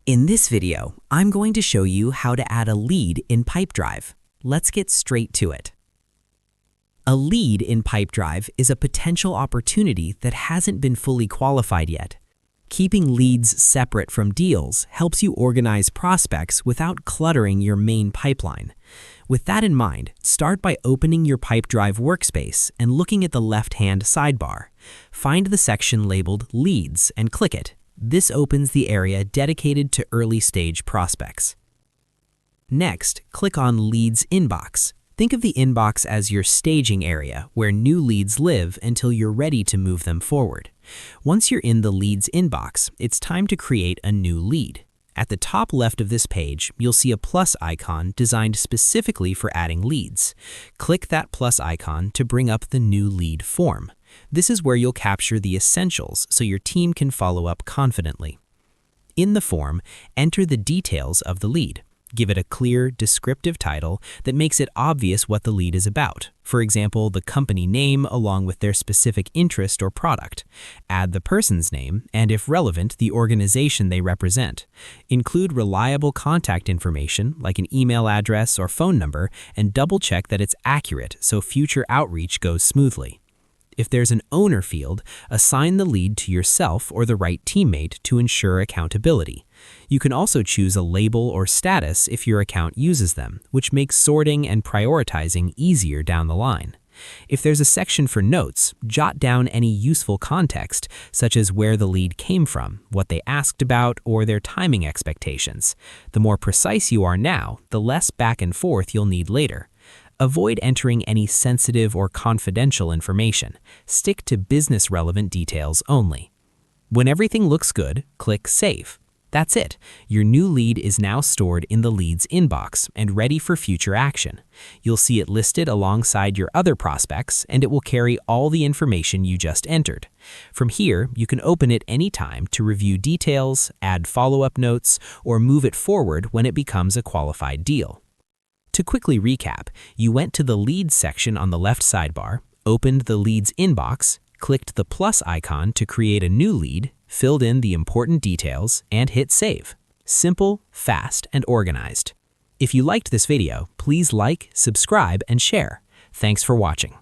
In this video, I'm going to show you how to add a lead in Pipedrive. Let's get straight to it. A lead in Pipedrive is a potential opportunity that hasn't been fully qualified yet. Keeping leads separate from deals helps you organize prospects without cluttering your main pipeline. With that in mind, start by opening your Pipedrive workspace and looking at the left-hand sidebar. Find the section labeled Leads and click it. This opens the area dedicated to early-stage prospects. Next, click on Leads Inbox. Think of the inbox as your staging area where new leads live until you're ready to move them forward. Once you're in the Leads inbox, it's time to create a new lead. At the top left of this page, you'll see a plus icon designed specifically for adding leads. Click that plus icon to bring up the new lead form. This is where you'll capture the essentials so your team can follow up confidently. In the form, enter the details of the lead. Give it a clear, descriptive title that makes it obvious what the lead is about. For example, the company name along with their specific interest or product. Add the person's name and, if relevant, the organization they represent. Include reliable contact information like an email address or phone number and double-check that it's accurate so future outreach goes smoothly. If there's an owner field, assign the lead to yourself or the right teammate to ensure accountability. You can also choose a label or status if your account uses them, which makes sorting and prioritizing easier down the line. If there's a section for notes, jot down any useful context, such as where the lead came from, what they asked about, or their timing expectations. The more precise you are now, the less back and forth you'll need later. Avoid entering any sensitive or confidential information. Stick to business-relevant details only. When everything looks good, click Save. That's it. Your new lead is now stored in the Leads inbox and ready for future action. You'll see it listed alongside your other prospects, and it will carry all the information you just entered. From here, you can open it anytime to review details, add follow-up notes, or move it forward when it becomes a qualified deal. To quickly recap, you went to the Leads section on the left sidebar, opened the Leads inbox, clicked the plus icon to create a new lead, filled in the important details, and hit Save. Simple, fast, and organized. If you liked this video, please like, subscribe, and share. Thanks for watching.